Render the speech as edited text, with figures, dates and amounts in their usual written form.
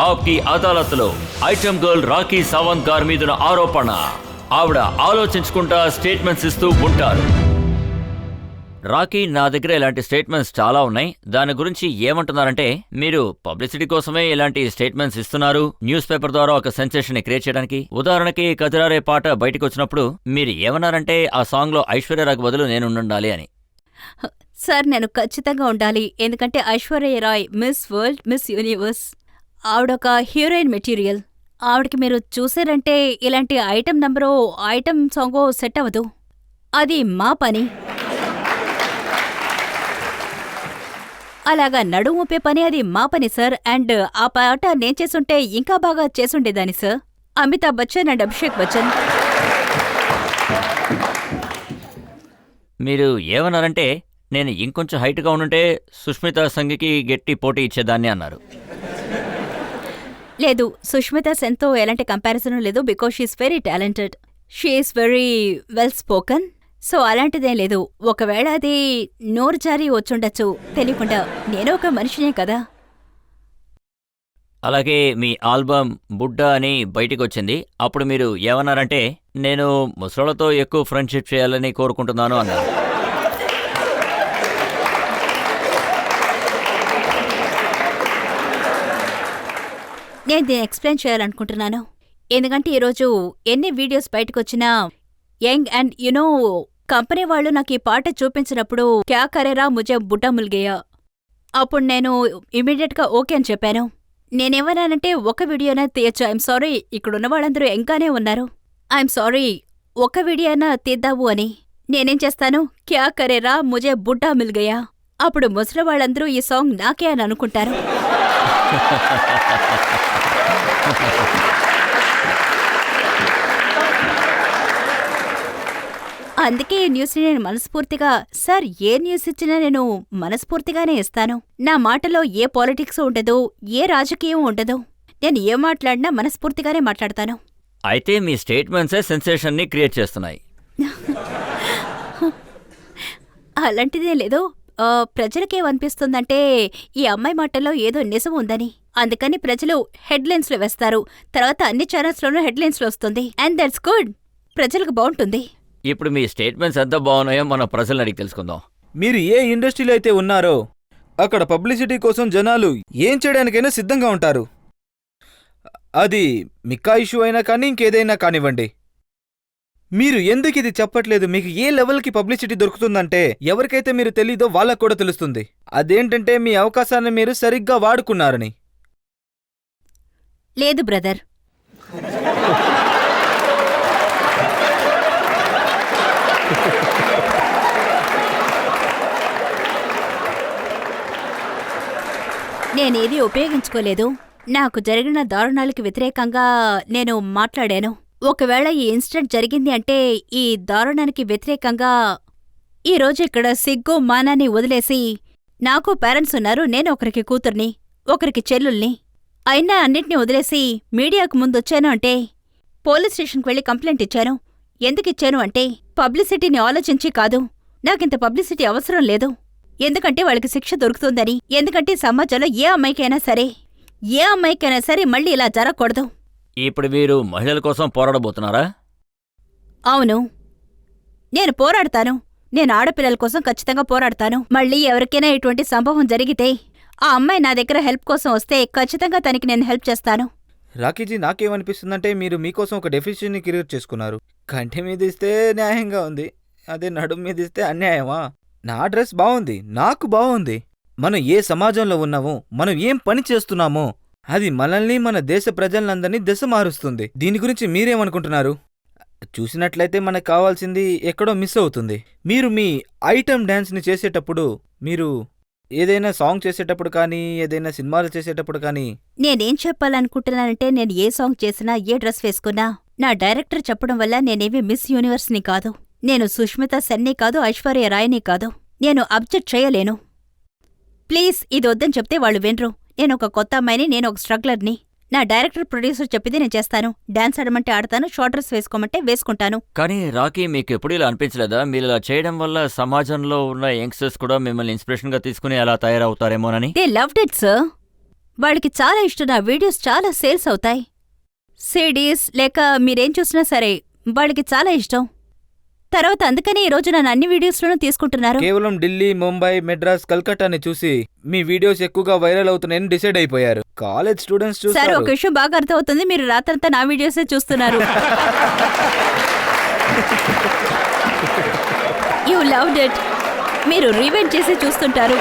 ఆప్కి అదాలత్లో item girl Rakhi Sawant గారి మీద ఆరోపణ. ఆవిడ ఆలోచించుకుంటా స్టేట్మెంట్స్ ఇస్తూ ఉంటారు. రాఖీ, నా దగ్గర ఇలాంటి స్టేట్మెంట్స్ చాలా ఉన్నాయి. దాని గురించి ఏమంటున్నారంటే, మీరు పబ్లిసిటీ కోసమే ఇలాంటి స్టేట్మెంట్స్ ఇస్తున్నారు, న్యూస్ పేపర్ ద్వారా ఒక సెన్సేషన్ క్రియేట్ చేయడానికి. ఉదాహరణకి కదిరారే పాట బయటకు వచ్చినప్పుడు మీరు ఏమన్నారంటే, ఆ సాంగ్ లో ఐశ్వర్యరాయ్ బదులు నేను ఉండాలి అని. సార్, నేను ఖచ్చితంగా ఉండాలి. ఎందుకంటే Aishwarya Rai miss world, miss universe. ఆవిడొక హీరోయిన్ మెటీరియల్. ఆవిడకి మీరు చూసారంటే ఇలాంటి ఐటమ్ నంబరో ఐటమ్ సాంగో సెట్ అవ్వదు. అది మా పని. అలాగా నడుమూపే పని అది మా పని సార్. అండ్ ఆ పాట నేను చేసుంటే ఇంకా బాగా చేసుండేదాన్ని సార్. అమితాబ్ బచ్చన్ అండ్ అభిషేక్ బచ్చన్. మీరు ఏమన్నారంటే, నేను ఇంకొంచెం హైట్గా ఉండుంటే సుష్మితా సంఘ్కి గట్టి పోటీ ఇచ్చేదాన్ని అన్నారు. లేదు, సుష్మితా సెన్తో ఎలాంటి కంపారిజన్ లేదు. Because she's very talented, she's very well spoken. So అలాంటిదేం లేదు. ఒకవేళ అది నోరు జారి వచ్చుండొచ్చు తెలియకుండా. నేను ఒక మనిషినే కదా. అలాగే మీ ఆల్బమ్ బుడ్డా అని బయటికి వచ్చింది. అప్పుడు మీరు ఏమన్నారంటే, నేను ముసలోళ్ళతో ఎక్కువ ఫ్రెండ్షిప్ చేయాలని కోరుకుంటున్నాను అన్నారు. నేను దీన్ని ఎక్స్ప్లెయిన్ చేయాలనుకుంటున్నాను. ఎందుకంటే ఈరోజు ఎన్ని వీడియోస్ బయటకొచ్చినా యంగ్ అండ్ యునో కంపెనీ వాళ్ళు నాకు ఈ పాట చూపించినప్పుడు క్యా కరేరా ముజే బుడ్డా మిల్ గయా. అప్పుడు నేను ఇమీడియట్గా ఓకే అని చెప్పాను. నేనేమన్నానంటే, ఒక వీడియోనా తీయచ్చు. ఐఎమ్ సారీ, ఇక్కడున్న వాళ్ళందరూ ఎంకానే ఉన్నారు. ఐఎమ్ సారీ, ఒక వీడియోనా తీద్దావు అని. నేనేం చేస్తాను, క్యా కరేరా ముజే బుడ్డా మిల్ గయా. అప్పుడు ముసలి వాళ్ళందరూ ఈ సాంగ్ నాకే అని అనుకుంటారు. అందుకే ఈ న్యూస్ని నేను మనస్ఫూర్తిగా, సార్ ఏ న్యూస్ ఇచ్చినా నేను మనస్ఫూర్తిగానే ఇస్తాను. నా మాటలో ఏ పాలిటిక్స్ ఉండదు, ఏ రాజకీయం ఉండదు. నేను ఏం మాట్లాడినా మనస్ఫూర్తిగానే మాట్లాడతాను. అయితే మీ స్టేట్మెంట్సే సెన్సేషన్ని క్రియేట్ చేస్తున్నాయి. అలాంటిదే లేదు. ప్రజలకేమనిపిస్తుందంటే ఈ అమ్మాయి మాటల్లో ఏదో నిజం ఉందని. అందుకని ప్రజలు హెడ్లైన్స్లో వేస్తారు. తర్వాత అన్ని ఛానల్స్లోనూ హెడ్లైన్స్లో వస్తుంది. అండ్ దట్స్ గుడ్, ప్రజలకు బాగుంటుంది. ఇప్పుడు మీ స్టేట్మెంట్స్ ఎంత బాగున్నాయో మన ప్రజలను అడిగి తెలుసుకుందాం. మీరు ఏ ఇండస్ట్రీలో అయితే ఉన్నారో అక్కడ పబ్లిసిటీ కోసం జనాలు ఏం చేయడానికైనా సిద్ధంగా ఉంటారు. అది మిక్కా ఇష్యూ అయినా కానీ ఇంకేదైనా కానివ్వండి. మీరు ఎందుకు ఇది చెప్పట్లేదు? మీకు ఏ లెవెల్కి పబ్లిసిటీ దొరుకుతుందంటే ఎవరికైతే మీరు తెలీదో వాళ్ళకు కూడా తెలుస్తుంది. అదేంటంటే మీ అవకాశాన్ని మీరు సరిగ్గా వాడుకున్నారని. లేదు బ్రదర్. నేనేది ఉపయోగించుకోలేదు. నాకు జరిగిన దారుణాలకి వ్యతిరేకంగా నేను మాట్లాడాను. ఒకవేళ ఈ ఇన్సిడెంట్ జరిగింది అంటే ఈ దారుణానికి వ్యతిరేకంగా ఈరోజు ఇక్కడ సిగ్గు మానాన్ని వదిలేసి, నాకు పేరెంట్స్ ఉన్నారు, నేను ఒకరికి కూతుర్ని, ఒకరికి చెల్లుల్ని, అయినా అన్నిటినీ వదిలేసి మీడియాకు ముందొచ్చాను అంటే, పోలీస్ స్టేషన్కి వెళ్ళి కంప్లైంట్ ఇచ్చాను. ఎందుకిచ్చాను అంటే పబ్లిసిటీని ఆలోచించి కాదు. నాకింత పబ్లిసిటీ అవసరం లేదు. ఎందుకంటే వాళ్ళకి శిక్ష దొరుకుతుందని. ఎందుకంటే సమాజంలో ఏ అమ్మాయికైనా సరే మళ్ళీ ఇలా జరగకూడదు. ఇప్పుడు వీరు మహిళల కోసం పోరాడబోతున్నారా? అవును, నేను పోరాడతాను. నేను ఆడపిల్లల కోసం ఖచ్చితంగా పోరాడతాను. మళ్ళీ ఎవరికైనా ఇటువంటి సంభవం జరిగితే ఆ అమ్మాయి నా దగ్గర హెల్ప్ కోసం వస్తే ఖచ్చితంగా తనకి నేను హెల్ప్ చేస్తాను. రాఖీజీ, నాకేమనిపిస్తుందంటే మీరు మీకోసం ఒక డెఫినేషన్ని క్రియేట్ చేసుకున్నారు. కంటి మీద ఇస్తే న్యాయంగా ఉంది, అదే నడుము మీద ఇస్తే అన్యాయమా? నా డ్రెస్ బాగుంది, నాకు బాగుంది. మనం ఏ సమాజంలో ఉన్నామో, మనం ఏం పని చేస్తున్నామో అది మనల్ని, మన దేశ ప్రజలందరినీ దశ మారుస్తుంది. దీని గురించి మీరేమనుకుంటున్నారు? చూసినట్లయితే మనకు కావాల్సింది ఎక్కడో మిస్ అవుతుంది. మీరు మీ ఐటమ్ డ్యాన్స్ని చేసేటప్పుడు, మీరు ఏదైనా సాంగ్ చేసేటప్పుడు కానీ, ఏదైనా సినిమాలు చేసేటప్పుడు కానీ, నేనేం చెప్పాలనుకుంటున్నానంటే, నేను ఏ సాంగ్ చేసినా, ఏ డ్రెస్ వేసుకున్నా, నా డైరెక్టర్ చెప్పడం వల్ల నేనేమీ మిస్ యూనివర్స్ని కాదు. నేను సుష్మితా సెన్ని కాదు, ఐశ్వర్య రాయ్ని కాదు. నేను అబ్జెక్ట్ చేయలేను. ప్లీజ్, ఇది వద్దని చెప్తే వాళ్ళు వినరు. నేనొక కొత్త అమ్మాయిని, నేను ఒక స్ట్రగ్లర్ని. నా డైరెక్టర్ ప్రొడ్యూసర్ చెప్పింది నేను చేస్తాను. డాన్స్ ఆడమంటే ఆడతాను, షార్ట్ డ్రెస్ వేసుకోమంటే వేసుకుంటాను. కానీ రాఖీ, మీకు ఎప్పుడు ఇలా అనిపించలేదా, మీరు ఇలా చేయడం వల్ల సమాజంలో ఉన్న యంగ్స్టర్స్ కూడా మిమ్మల్ని ఇన్స్పిరేషన్గా తీసుకుని అలా తయారవుతారేమోనని? They loved it sir. వాళ్ళకి చాలా ఇష్టం, నా వీడియోస్ చాలా సేల్స్ అవుతాయి. సిడీస్ లేక మీరేం చూసినా సరే వాళ్ళకి చాలా ఇష్టం. తర్వాత అందుకని ఈ రోజు నన్ను అన్ని వీడియోస్లోనూ తీసుకుంటున్నారు. కేవలం ఢిల్లీ, ముంబై, మెడ్రాస్, కల్కట్టాని చూసి మీ వీడియోస్ ఎక్కువగా వైరల్ అవుతున్నాయని డిసైడ్ అయిపోయారు. కాలేజ్ స్టూడెంట్స్ సరే, చూస్తారు. ఒక విషయం బాగా అర్థమవుతుంది, మీరు రాత్రంతా నా వీడియోసే చూస్తున్నారు. You loved it. మీరు రీవెంట్ చేసి చూస్తుంటారు.